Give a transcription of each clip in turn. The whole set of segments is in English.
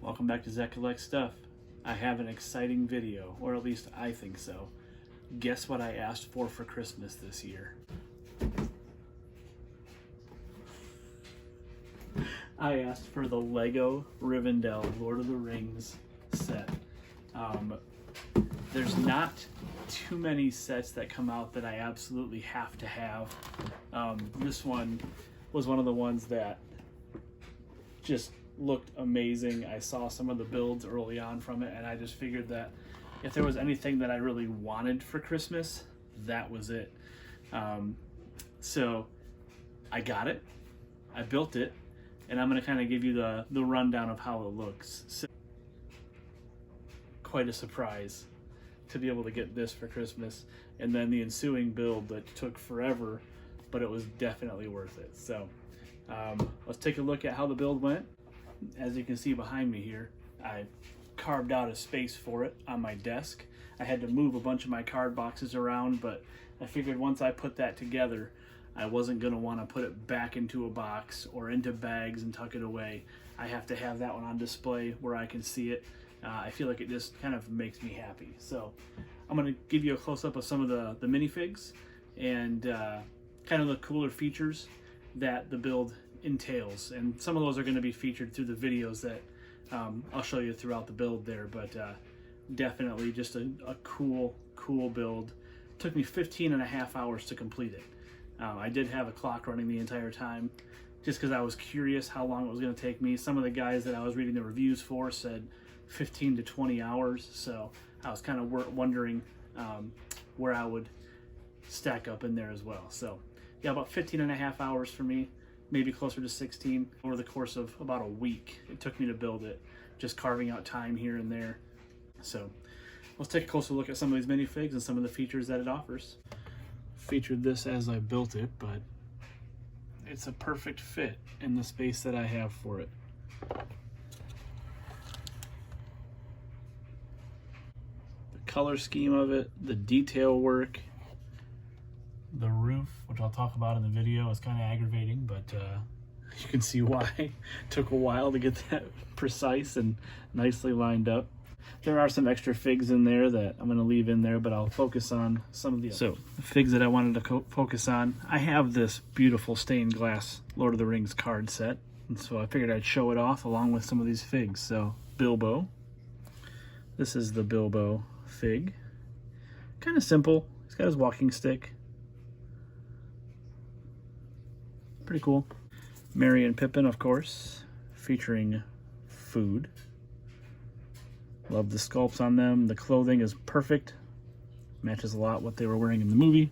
Welcome back to Zach Collects Stuff. I have an exciting video, or at least I think so. Guess what I asked for Christmas this year? I asked for the Lego Rivendell Lord of the Rings set. There's not too many sets that come out that I absolutely have to have. This one was one of the ones that just looked amazing. I saw some of the builds early on from it, and I just figured that if there was anything that I really wanted for Christmas, that was it. So I got it, I built it, and I'm going to kind of give you the rundown of how it looks. So, quite a surprise to be able to get this for Christmas, and then the ensuing build that took forever, but it was definitely worth it. So let's take a look at how the build went. As you can see behind me here, I carved out a space for it on my desk. I had to move a bunch of my card boxes around, but I figured once I put that together, I wasn't going to want to put it back into a box or into bags and tuck it away. I have to have that one on display where I can see it. I feel like it just kind of makes me happy. So I'm going to give you a close-up of some of the minifigs and kind of the cooler features that the build entails, and some of those are going to be featured through the videos that I'll show you throughout the build there. But definitely just a cool build. Took me 15.5 hours to complete it. I did have a clock running the entire time just because I was curious how long it was going to take me. Some of the guys that I was reading the reviews for said 15 to 20 hours, so I was kind of wondering where I would stack up in there as well. So yeah, about 15.5 hours for me, maybe closer to 16 over the course of about a week. It took me to build it, just carving out time here and there. So let's take a closer look at some of these minifigs and some of the features that it offers. Featured this as I built it, but it's a perfect fit in the space that I have for it. The color scheme of it, the detail work, the roof, which I'll talk about in the video, is kind of aggravating, but you can see why. It took a while to get that precise and nicely lined up. There are some extra figs in there that I'm going to leave in there, but I'll focus on some of the figs that I wanted to focus on. I have this beautiful stained glass Lord of the Rings card set, and so I figured I'd show it off along with some of these figs. So Bilbo, this is the Bilbo fig. Kind of simple. He's got his walking stick. Pretty cool. Merry and Pippin, of course, featuring food. Love the sculpts on them. The clothing is perfect. Matches a lot what they were wearing in the movie.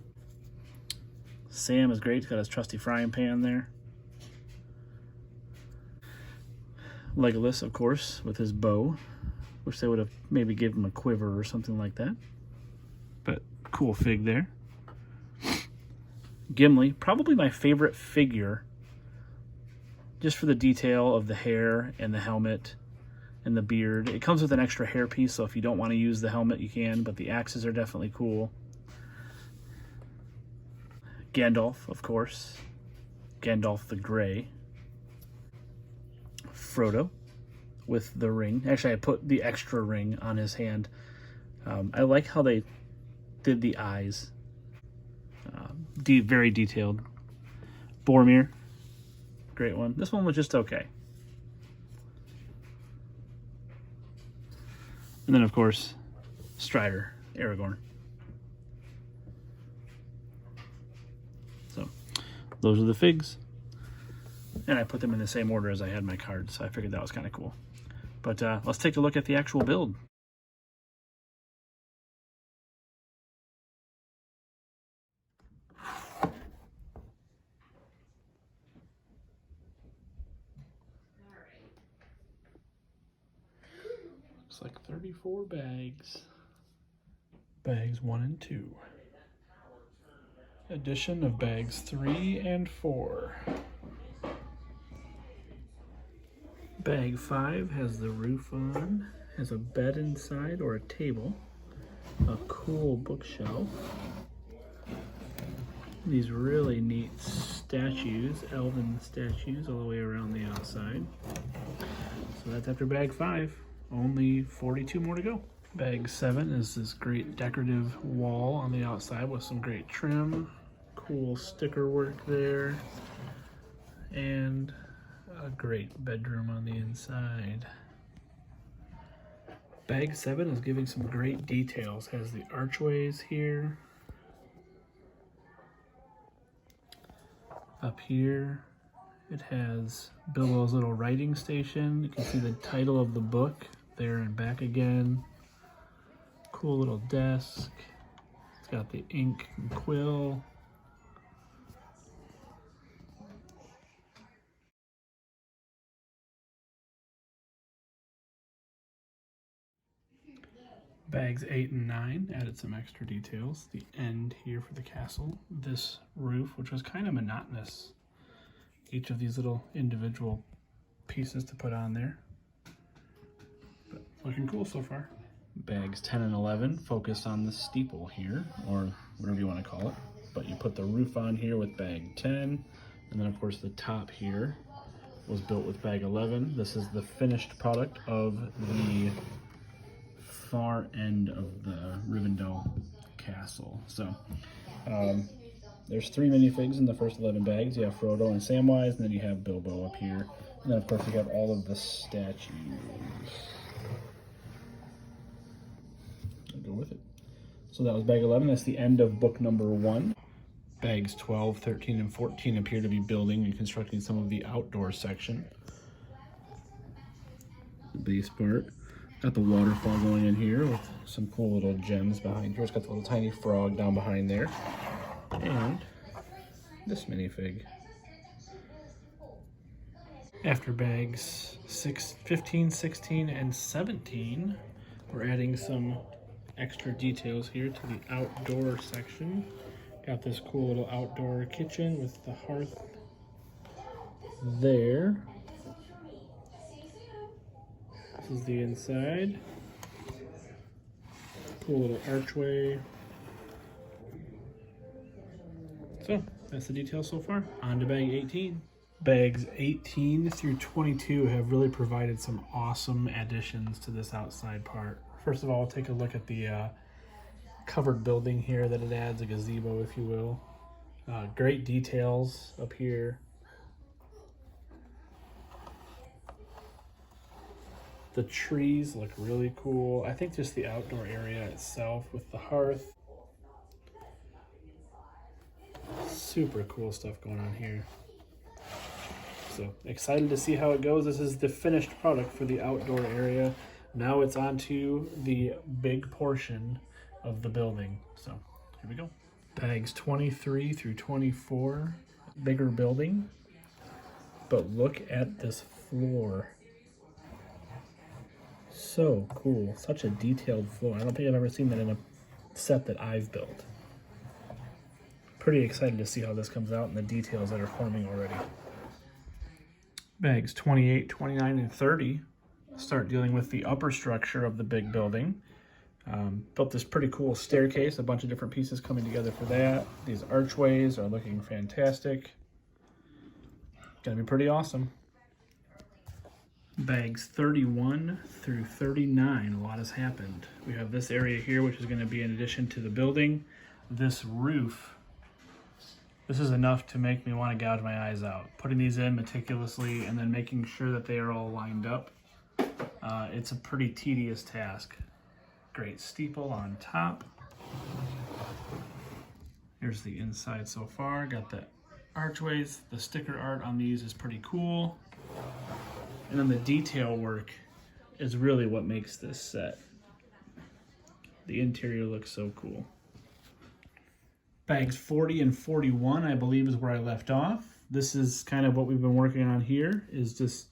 Sam is great. He's got his trusty frying pan there. Legolas, of course, with his bow. Wish they would have maybe given him a quiver or something like that. But cool fig there. Gimli, probably my favorite figure, just for the detail of the hair and the helmet and the beard. It comes with an extra hair piece, so if you don't want to use the helmet, you can, but the axes are definitely cool. Gandalf, of course. Gandalf the Grey. Frodo with the ring. Actually, I put the extra ring on his hand. I like how they did the eyes. Very detailed. Boromir, great one. This one was just okay. And then, of course, Strider, Aragorn. So, those are the figs. And I put them in the same order as I had my cards, so I figured that was kind of cool. But let's take a look at the actual build. Looks like 34 bags. Bags 1 and 2. Addition of bags 3 and 4. Bag 5 has the roof on, has a bed inside or a table, a cool bookshelf, these really neat statues, elven statues all the way around the outside. So So that's after bag 5. Only 42 more to go. Bag 7 is this great decorative wall on the outside with some great trim, cool sticker work there, and a great bedroom on the inside. Bag 7 is giving some great details. Has the archways here. Up here, it has Bilbo's little writing station. You can see the title of the book there and back again. Cool little desk. It's got the ink and quill. Bags 8 and 9 added some extra details. The end here for the castle. This roof, which was kind of monotonous. Each of these little individual pieces to put on there. But looking cool so far. Bags 10 and 11 focus on the steeple here, or whatever you want to call it. But you put the roof on here with bag 10, and then of course the top here was built with bag 11. This is the finished product of the far end of the Rivendell castle. So there's 3 minifigs in the first 11 bags. You have Frodo and Samwise, and then you have Bilbo up here. And then of course you have all of the statues. I'll go with it. So that was bag 11. That's the end of book number 1. Bags 12, 13, and 14 appear to be building and constructing some of the outdoor section. The base part. Got the waterfall going in here with some cool little gems behind here. It's got the little tiny frog down behind there. And this minifig. After bags 15, 16, and 17, we're adding some extra details here to the outdoor section. Got this cool little outdoor kitchen with the hearth there. This is the inside. Cool little archway. So, that's the details so far. On to bag 18. Bags 18 through 22 have really provided some awesome additions to this outside part. First of all, take a look at the covered building here that it adds, a gazebo if you will. Great details up here. The trees look really cool. I think just the outdoor area itself with the hearth. Super cool stuff going on here. So excited to see how it goes. This is the finished product for the outdoor area. Now it's on to the big portion of the building. So here we go. Bags 23 through 24, bigger building. But look at this floor. So cool. Such a detailed floor. I don't think I've ever seen that in a set that I've built. Pretty excited to see how this comes out and the details that are forming already. Bags 28, 29, and 30 start dealing with the upper structure of the big building. Built this pretty cool staircase, a bunch of different pieces coming together for that. These archways are looking fantastic. Gonna be pretty awesome. Bags 31 through 39, a lot has happened. We have this area here, which is going to be in addition to the building. This roof, this is enough to make me want to gouge my eyes out. Putting these in meticulously and then making sure that they are all lined up. It's a pretty tedious task. Great steeple on top. Here's the inside so far. Got the archways. The sticker art on these is pretty cool. And then the detail work is really what makes this set. The interior looks so cool. Bags 40 and 41, I believe, is where I left off. This is kind of what we've been working on here, is just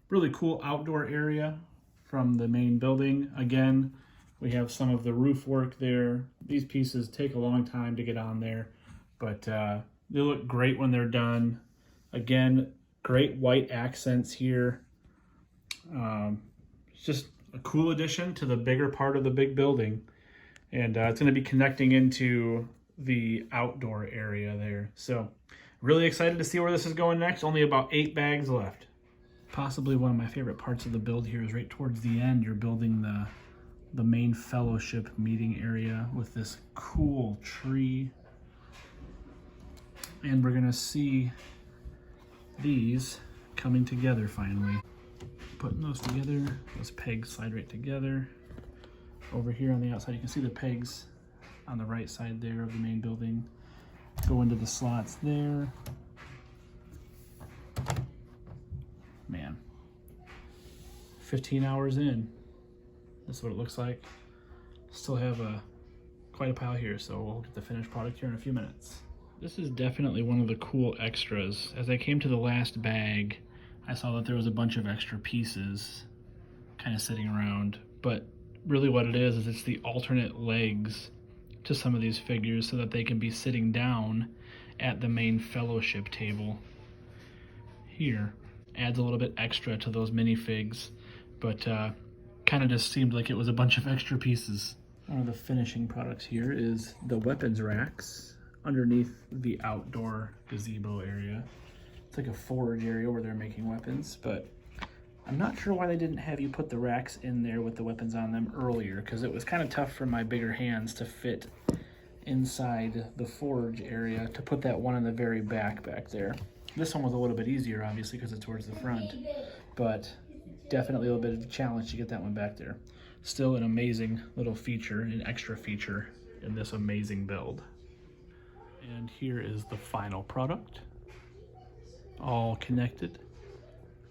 really cool outdoor area from the main building. Again, we have some of the roof work there. These pieces take a long time to get on there, but they look great when they're done. Again, great white accents here. It's just a cool addition to the bigger part of the big building. And it's going to be connecting into the outdoor area there. So really excited to see where this is going next. Only about 8 bags left. Possibly one of my favorite parts of the build here is right towards the end. You're building the main fellowship meeting area with this cool tree. And we're gonna see these coming together finally. Putting those together, those pegs slide right together. Over here on the outside, you can see the pegs on the right side there of the main building go into the slots there. Man, 15 hours in, this is what it looks like. Still have quite a pile here, so we'll get the finished product here in a few minutes. This is definitely one of the cool extras. As I came to the last bag, I saw that there was a bunch of extra pieces kind of sitting around, but really what it is it's the alternate legs to some of these figures so that they can be sitting down at the main fellowship table here. Adds a little bit extra to those minifigs, but kind of just seemed like it was a bunch of extra pieces. One of the finishing products here is the weapons racks underneath the outdoor gazebo area. It's like a forge area where they're making weapons, but I'm not sure why they didn't have you put the racks in there with the weapons on them earlier, because it was kind of tough for my bigger hands to fit inside the forge area to put that one in the very back there. This one was a little bit easier, obviously, because it's towards the front, but definitely a little bit of a challenge to get that one back there. Still an amazing little feature, an extra feature in this amazing build. And here is the final product, all connected.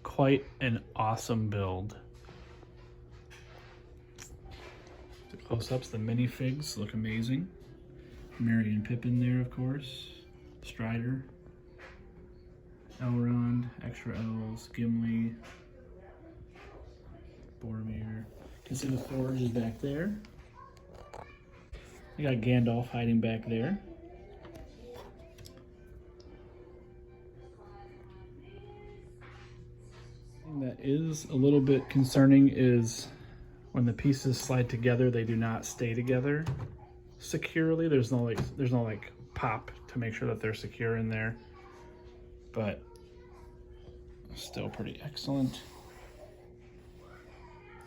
Quite an awesome build. The close-ups, the minifigs look amazing. Merry and Pippin there, of course. Strider, Elrond, extra L's, Gimli, Boromir. You can see the forge is back there. You got Gandalf hiding back there. That is a little bit concerning is when the pieces slide together, they do not stay together securely. There's no like pop to make sure that they're secure in there, but still pretty excellent.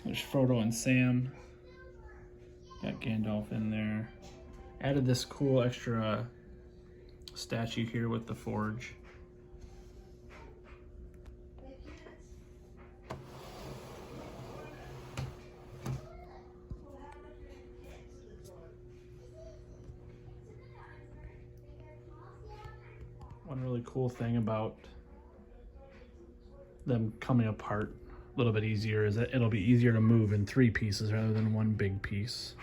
There's Frodo and Sam. Got Gandalf in there. Added this cool extra statue here with the forge. One really cool thing about them coming apart a little bit easier is that it'll be easier to move in 3 pieces rather than one big piece.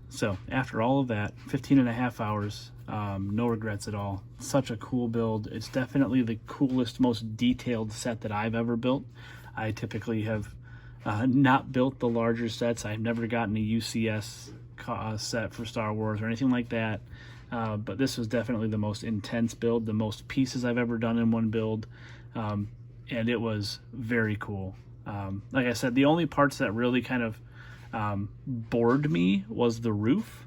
So after all of that, 15.5 hours, no regrets at all. Such a cool build. It's definitely the coolest, most detailed set that I've ever built. I typically have not built the larger sets. I've never gotten a UCS set for Star Wars or anything like that. But this was definitely the most intense build, the most pieces I've ever done in one build. And it was very cool. Like I said, the only parts that really kind of bored me was the roof.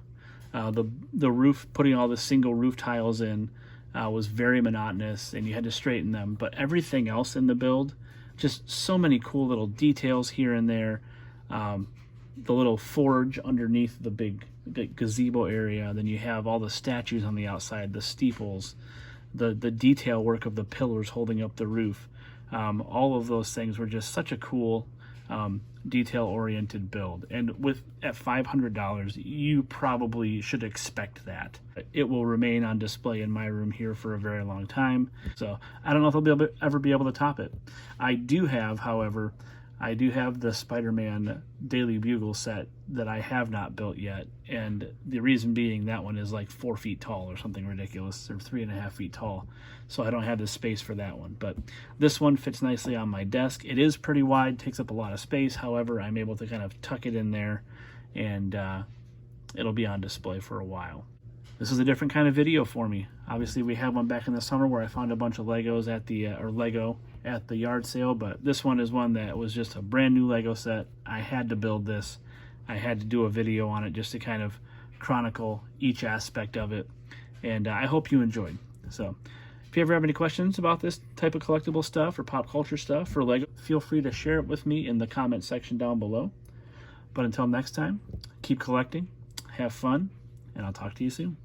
The roof, putting all the single roof tiles in was very monotonous and you had to straighten them. But everything else in the build, just so many cool little details here and there. The little forge underneath the big gazebo area. Then you have all the statues on the outside, the steeples, the detail work of the pillars holding up the roof. All of those things were just such a cool detail-oriented build, and at $500 you probably should expect that. It will remain on display in my room here for a very long time, so I don't know if I'll ever be able to top it. I do have, however, the Spider-Man Daily Bugle set that I have not built yet, and the reason being that one is like 4 feet tall or something ridiculous, or 3.5 feet tall, so I don't have the space for that one. But this one fits nicely on my desk. It is pretty wide, takes up a lot of space. However, I'm able to kind of tuck it in there, and it'll be on display for a while. This is a different kind of video for me. Obviously, we had one back in the summer where I found a bunch of Legos at the Lego at the yard sale, but this one is one that was just a brand new Lego set. I had to build this. I had to do a video on it just to kind of chronicle each aspect of it. And I hope you enjoyed. So if you ever have any questions about this type of collectible stuff or pop culture stuff for Lego, feel free to share it with me in the comment section down below. But until next time, keep collecting, have fun, and I'll talk to you soon.